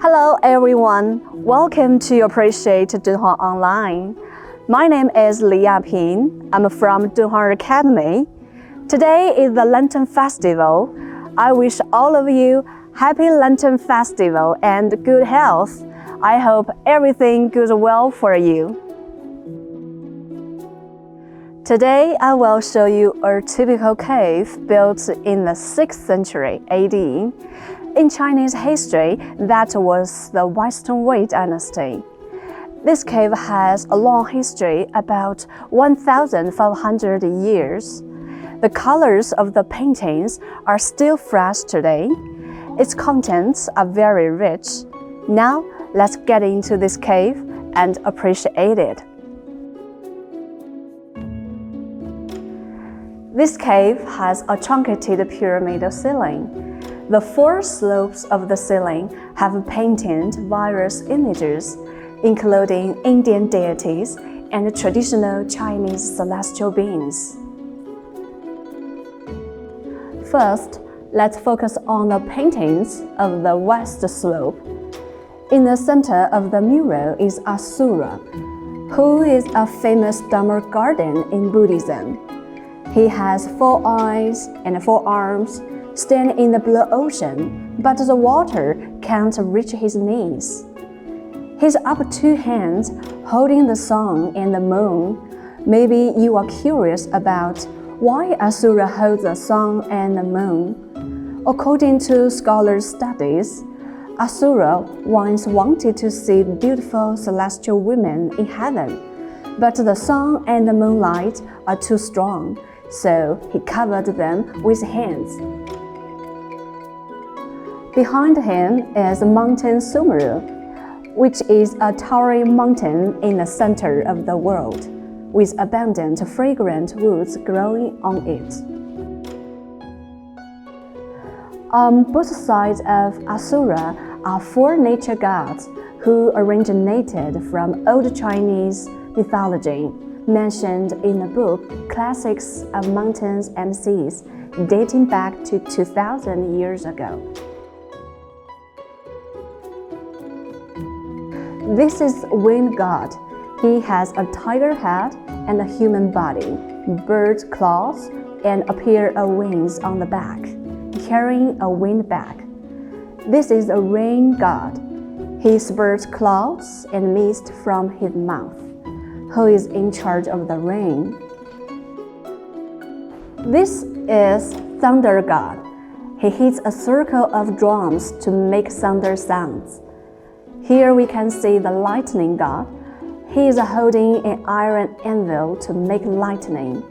Hello everyone, welcome to Appreciate Dunhuang Online. My name is Li Yaping. I'm from Dunhuang Academy. Today is the Lantern Festival. I wish all of you happy Lantern Festival and good health. I hope everything goes well for you. Today I will show you a typical cave built in the 6th century AD. In Chinese history, that was the Western Wei dynasty. This cave has a long history, about 1,500 years. The colors of the paintings are still fresh today. Its contents are very rich. Now, let's get into this cave and appreciate it. This cave has a truncated pyramidal ceiling. The 4 slopes of the ceiling have painted various images, including Indian deities and traditional Chinese celestial beings. First, let's focus on the paintings of the west slope. In the center of the mural is Asura, who is a famous Dharma guardian in Buddhism. He has 4 eyes and 4 arms, stand in the blue ocean, but the water can't reach his knees. He's up 2 hands holding the sun and the moon. Maybe you are curious about why Asura holds the sun and the moon. According to scholars' studies, Asura once wanted to see beautiful celestial women in heaven, but the sun and the moonlight are too strong, so he covered them with hands. Behind him is Mountain Sumeru, which is a towering mountain in the center of the world, with abundant fragrant woods growing on it. On both sides of Asura are 4 nature gods who originated from Old Chinese mythology, mentioned in the book Classics of Mountains and Seas, dating back to 2,000 years ago. This is Wind God. He has a tiger head and a human body, bird claws, and a pair of wings on the back, carrying a wind bag. This is a Rain God. He spurts clouds and mist from his mouth, who is in charge of the rain. This is Thunder God. He hits a circle of drums to make thunder sounds. Here we can see the Lightning God. He is holding an iron anvil to make lightning.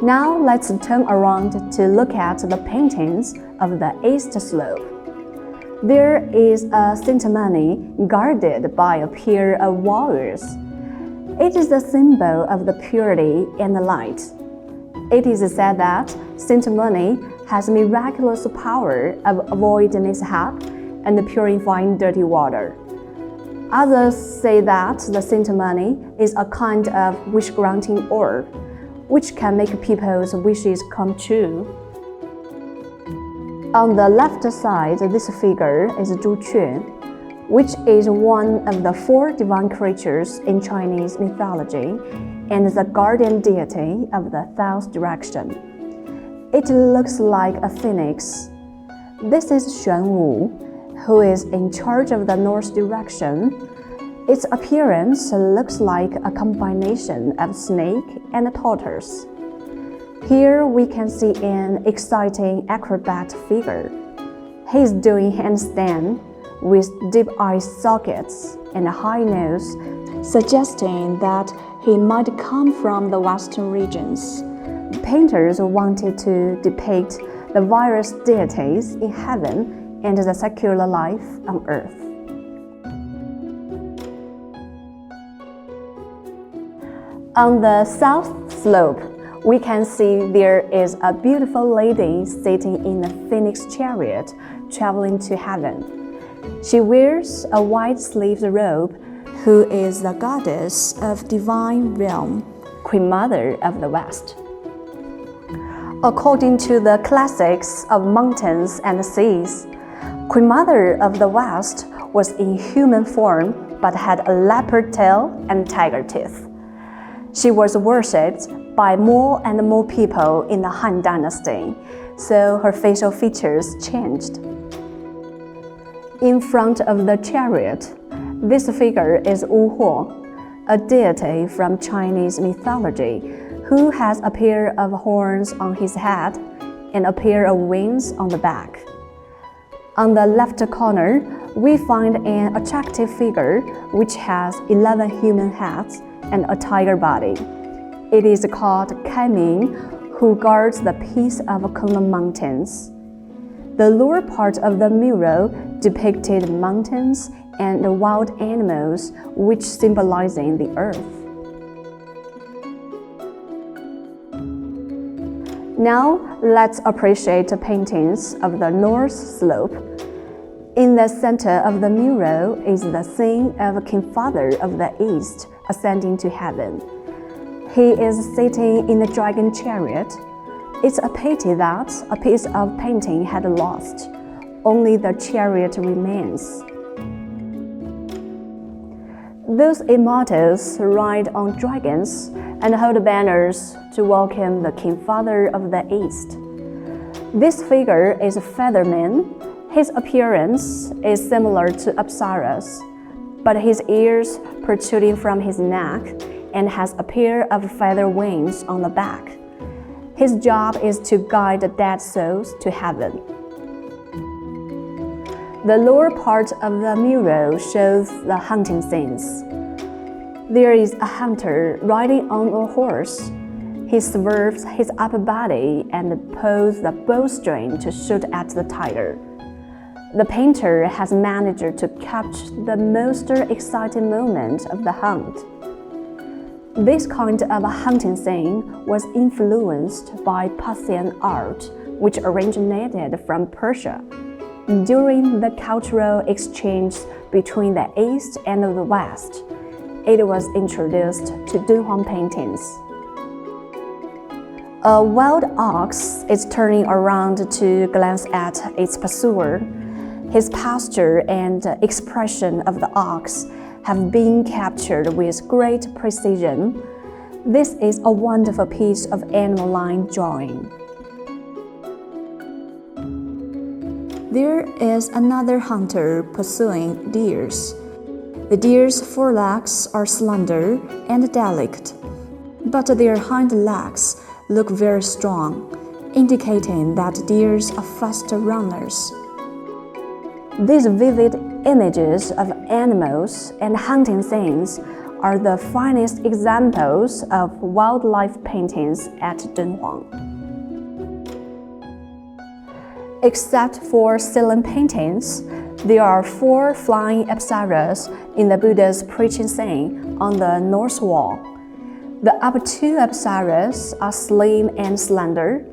Now let's turn around to look at the paintings of the east slope. There is a Saint-Mani guarded by a pair of warriors. It is the symbol of the purity and the light. It is said that Saint-Mani has miraculous power of avoiding mishap and purifying dirty water. Others say that the Saint-Mani is a kind of wish-granting orb, which can make people's wishes come true. On the left side, this figure is Zhu Quan, which is one of the 4 divine creatures in Chinese mythology and the guardian deity of the south direction. It looks like a phoenix. This is Xuan Wu, who is in charge of the north direction. Its appearance looks like a combination of snake and tortoise. Here we can see an exciting acrobat figure. He is doing handstand with deep eye sockets and a high nose, suggesting that he might come from the western regions. Painters wanted to depict the various deities in heaven and the secular life on earth. On the south slope, we can see there is a beautiful lady sitting in a phoenix chariot traveling to heaven. She wears a white-sleeved robe, who is the goddess of divine realm, Queen Mother of the West. According to the classics of mountains and seas, Queen Mother of the West was in human form but had a leopard tail and tiger teeth. She was worshipped by more and more people in the Han Dynasty, so her facial features changed. In front of the chariot, this figure is Dunhuang, a deity from Chinese mythology who has a pair of horns on his head and a pair of wings on the back. On the left corner, we find an attractive figure which has 11 human heads and a tiger body. It is called Kaiming, who guards the peace of Kunlun Mountains. The lower part of the mural depicted mountains and wild animals, which symbolizing the earth. Now, let's appreciate the paintings of the North Slope. In the center of the mural is the scene of King Father of the East ascending to heaven. He is sitting in the dragon chariot. It's a pity that a piece of painting had lost. Only the chariot remains. Those immortals ride on dragons and hold banners to welcome the King Father of the East. This figure is a featherman. His appearance is similar to Apsara's, but his ears protruding from his neck and has a pair of feather wings on the back. His job is to guide the dead souls to heaven. The lower part of the mural shows the hunting scenes. There is a hunter riding on a horse. He swerves his upper body and pulls the bowstring to shoot at the tiger. The painter has managed to capture the most exciting moment of the hunt. This kind of a hunting scene was influenced by Parthian art, which originated from Persia. During the cultural exchange between the East and the West, it was introduced to Dunhuang paintings. A wild ox is turning around to glance at its pursuer. His posture and expression of the ox have been captured with great precision. This is a wonderful piece of animal line drawing. There is another hunter pursuing deers. The deer's forelegs are slender and delicate, but their hind legs look very strong, indicating that deers are fast runners. These vivid images of animals and hunting scenes are the finest examples of wildlife paintings at Dunhuang. Except for ceiling paintings, there are 4 flying apsaras in the Buddha's preaching scene on the north wall. The upper 2 apsaras are slim and slender,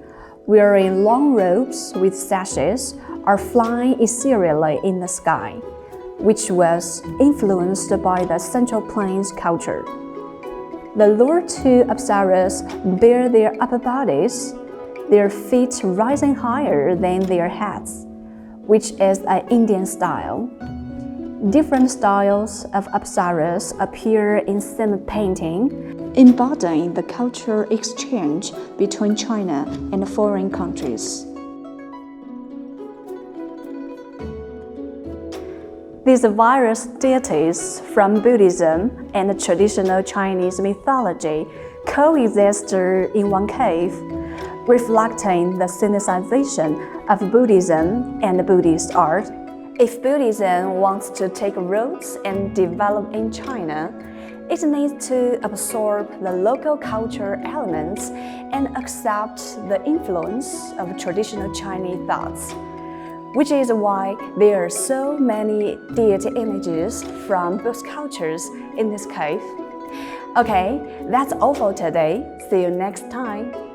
wearing long robes with sashes, are flying ethereally in the sky, which was influenced by the Central Plains culture. The lower 2 apsaras bear their upper bodies, their feet rising higher than their heads, which is an Indian style. Different styles of apsaras appear in same painting, embodying the cultural exchange between China and foreign countries. These various deities from Buddhism and traditional Chinese mythology coexist in one cave, reflecting the synthesization of Buddhism and Buddhist art. If Buddhism wants to take roots and develop in China, it needs to absorb the local cultural elements and accept the influence of traditional Chinese thoughts, which is why there are so many deity images from both cultures in this cave. Okay, that's all for today. See you next time.